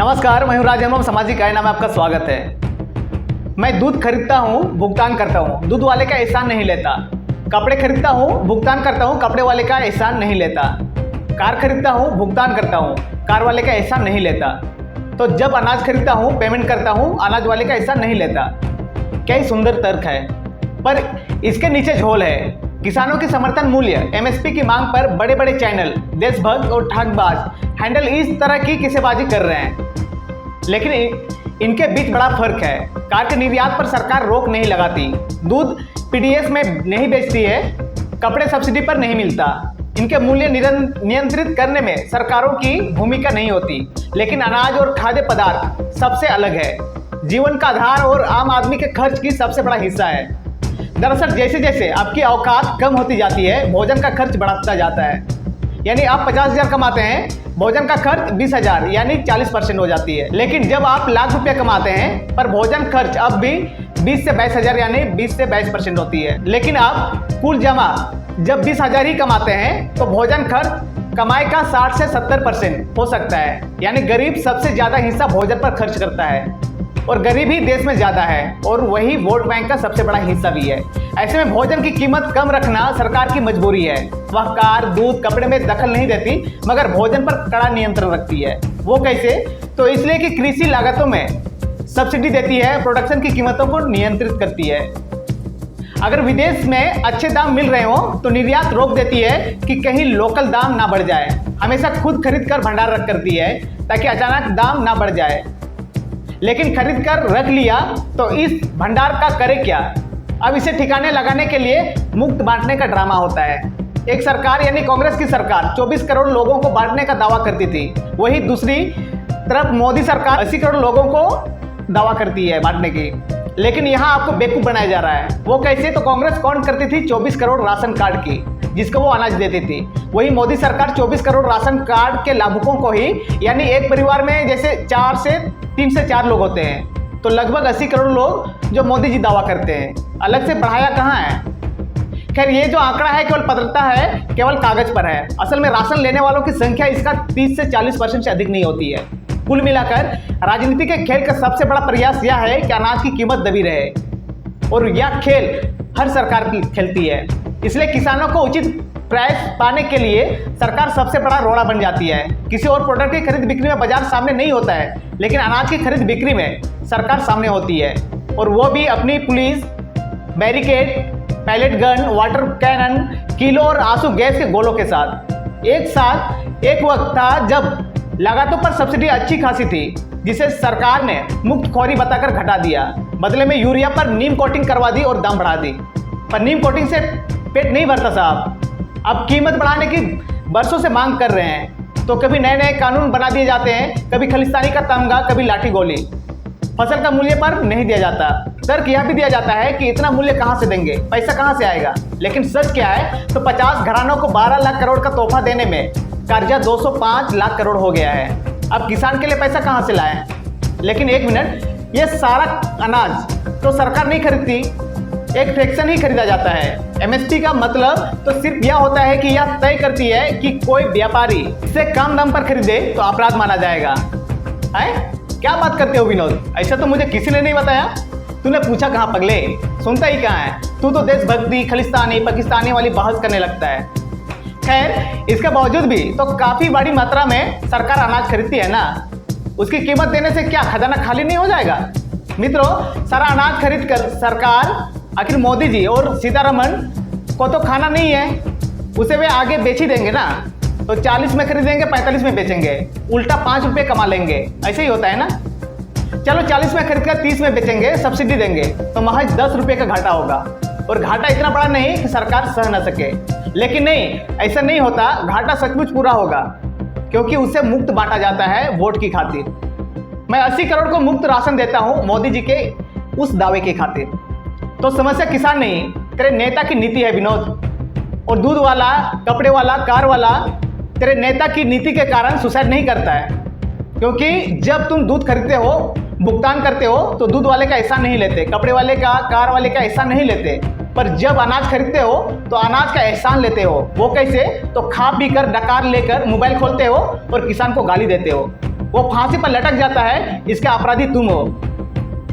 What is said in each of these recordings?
नमस्कार, मैं हूं राजेंद्र, सामाजिक आईना में आपका स्वागत है। मैं दूध खरीदता हूं, भुगतान करता हूं, दूध वाले का एहसान नहीं लेता। कपड़े खरीदता हूं, भुगतान करता हूं, कपड़े वाले का एहसान नहीं लेता। कार खरीदता हूं, भुगतान करता हूं, कार वाले का एहसान नहीं लेता। तो जब अनाज खरीदता हूं, पेमेंट करता हूं, अनाज वाले का एहसान नहीं लेता। क्या ही सुंदर तर्क है, पर इसके नीचे झोल है। किसानों की समर्थन मूल्य, एमएसपी की मांग पर बड़े बड़े चैनल, देशभक्त और ठगबाज हैंडल इस तरह की किस्सेबाजी कर रहे हैं, लेकिन इनके बीच बड़ा फर्क है। कार के निर्यात पर सरकार रोक नहीं लगाती, दूध पीडीएस में नहीं बेचती है, कपड़े सब्सिडी पर नहीं मिलता। इनके मूल्य नियंत्रित करने में सरकारों की भूमिका नहीं होती, लेकिन अनाज और खाद्य पदार्थ सबसे अलग है, जीवन का आधार और आम आदमी के खर्च की सबसे बड़ा हिस्सा है। दरअसल जैसे जैसे आपकी औकात कम होती जाती है, भोजन का खर्च बढ़ता जाता है। यानी आप 50,000 कमाते हैं, भोजन का खर्च 20,000 यानी 40% हो जाती है। लेकिन जब आप लाख रुपया कमाते हैं, पर भोजन खर्च अब भी 20 से 22,000 यानी 20 से 22% होती है। लेकिन आप कुल जमा जब 20,000 ही कमाते हैं, तो भोजन खर्च कमाई का 60 से 70% हो सकता है। यानी गरीब सबसे ज़्यादा हिस्सा भोजन पर खर्च करता है, और गरीब ही देश में ज़्यादा है, और वही वोट बैंक का सबसे बड़ा हिस्सा भी है। ऐसे में भोजन की कीमत कम रखना सरकार की मजबूरी है। वह कार, दूध, कपड़े में दखल नहीं देती, मगर भोजन पर कड़ा नियंत्रण रखती है। वो कैसे? तो इसलिए कि कृषि लागतों में सब्सिडी देती है, प्रोडक्शन की कीमतों को नियंत्रित करती है। अगर विदेश में अच्छे दाम मिल रहे हो तो निर्यात रोक देती है कि कहीं लोकल दाम ना बढ़ जाए। हमेशा खुद खरीद कर भंडार रख करती है, ताकि अचानक दाम ना बढ़ जाए। लेकिन खरीद कर रख लिया तो इस भंडार का करे क्या? अब इसे ठिकाने लगाने के लिए मुफ्त बांटने का ड्रामा होता है। एक सरकार यानी कांग्रेस की सरकार 24 करोड़ लोगों को बांटने का दावा करती थी, वही दूसरी तरफ मोदी सरकार 80 करोड़ लोगों को दावा करती है बांटने की। लेकिन यहाँ आपको बेवकूफ बनाया जा रहा है। वो कैसे? तो कांग्रेस कौन करती थी 24 करोड़ राशन कार्ड की, जिसको वो अनाज देती थी। वही मोदी सरकार 24 करोड़ राशन कार्ड के लाभुकों को ही, यानी एक परिवार में जैसे 3 से 4 लोग होते हैं, तो लगभग 80 करोड़ लोग जो मोदी जी दावा करते हैं, अलग से बढ़ाया कहाँ है? खैर, ये जो आंकड़ा है केवल पत्रता है, केवल कागज पर है। असल में राशन लेने वालों की संख्या इसका 30 से 40% से अधिक नहीं होती है। कुल मिलाकर राजनीति के खेल का सबसे बड़ा प्रयास यह है कि अनाज की कीमत दबी रहे, और यह खेल हर सरकार की खेलती है। इसलिए किसानों को उचित प्राइस पाने के लिए सरकार सबसे बड़ा रोड़ा बन जाती है। किसी और प्रोडक्ट की खरीद बिक्री में बाजार सामने नहीं होता है, लेकिन अनाज की खरीद बिक्री में सरकार सामने होती है, और वो भी अपनी police, barricade, pellet gun, water cannon, किलो और आंसू गैस के गोलों के साथ। एक वक्त था जब लागतों पर सब्सिडी अच्छी खासी थी, जिसे सरकार ने मुफ्तखोरी बताकर घटा दिया। बदले में यूरिया पर नीम कोटिंग करवा दी और दाम बढ़ा दी। पर नीम कोटिंग से पेट नहीं भरता साहब। अब कीमत बढ़ाने की बरसों से मांग कर रहे हैं, तो कभी नए नए कानून बना दिए जाते हैं, कभी खालिस्तानी का तमगा, कभी लाठी गोली। फसल का मूल्य पर नहीं दिया जाता। तर्क यह भी दिया जाता है कि इतना मूल्य कहाँ से देंगे, पैसा कहाँ से आएगा। लेकिन सच क्या है? तो 50 घरानों को 12 लाख करोड़ का तोहफा देने में कर्जा 205 लाख करोड़ हो गया है। अब किसान के लिए पैसा कहाँ से लाएं? लेकिन एक मिनट, ये सारा अनाज तो सरकार नहीं खरीदती, एक फ्रैक्शन ही खरीदा जाता है। एमएसपी का मतलब तो सिर्फ यह होता है कि यह तय करती है कि कोई व्यापारी इससे कम दाम पर खरीदे तो अपराध माना जाएगा। है? क्या बात करते हो विनोद? ऐसा तो मुझे किसी ने नहीं बताया। तूने पूछा कहाँ पगले? सुनता ही कहाँ है? तू तो देशभक्ति, खालिस्तानी, पाकिस्तानी वाली बहस करने लगता है। खैर, इसके बावजूद भी तो काफ़ी बड़ी मात्रा में सरकार अनाज खरीदती है ना। उसकी कीमत देने से क्या खजाना खाली नहीं हो जाएगा? मित्रों, सारा अनाज खरीद कर सरकार, आखिर मोदी जी और सीतारमण को तो खाना नहीं है, उसे वे आगे बेच ही देंगे ना। तो 40 में खरीदेंगे, 45 में बेचेंगे, उल्टा 5 रुपये कमा लेंगे। ऐसे ही होता है ना। चलो 40 में खरीद कर 30 में बेचेंगे, सब्सिडी देंगे, तो महज 10 रुपये का घाटा होगा। और घाटा इतना बड़ा नहीं कि सरकार सह न सके। लेकिन नहीं, ऐसा नहीं होता। घाटा सचमुच पूरा होगा, क्योंकि उसे मुफ्त बांटा जाता है वोट की खातिर। मैं 80 करोड़ को मुफ्त राशन देता हूं मोदी जी के उस दावे की खातिर। तो समस्या किसान नहीं, तेरे नेता की नीति है विनोद। और दूध वाला, कपड़े वाला, कार वाला तेरे नेता की नीति के कारण सुसाइड नहीं करता है, क्योंकि जब तुम दूध खरीदते हो, भुगतान करते हो, तो दूध वाले का एहसान नहीं लेते, कपड़े वाले का, कार वाले का एहसान नहीं लेते। पर जब अनाज खरीदते हो तो अनाज का एहसान लेते हो। वो कैसे? तो खा पी कर, डकार लेकर मोबाइल खोलते हो और किसान को गाली देते हो। वो फांसी पर लटक जाता है, इसका अपराधी तुम हो।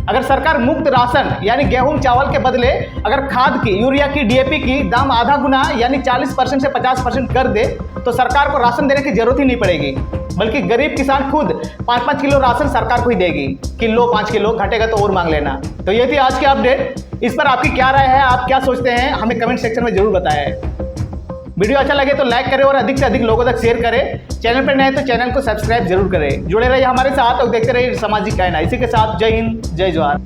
अगर सरकार मुफ्त राशन यानी गेहूं चावल के बदले अगर खाद की, यूरिया की, डीएपी की दाम आधा गुना यानी 40% से 50% कर दे तो सरकार को राशन देने की जरूरत ही नहीं पड़ेगी, बल्कि गरीब किसान खुद 5-5 किलो राशन सरकार को ही देगी कि लो 5 किलो, घटेगा तो और मांग लेना। तो ये थी आज की अपडेट। इस पर आपकी क्या राय है, आप क्या सोचते हैं, हमें कमेंट सेक्शन में जरूर बताएं। वीडियो अच्छा लगे तो लाइक करें और अधिक से अधिक लोगों तक शेयर करें। चैनल पर नए तो चैनल को सब्सक्राइब जरूर करें। जुड़े रहिए हमारे साथ और देखते रहिए सामाजिक कायना। इसी के साथ जय हिंद, जय जवाहर।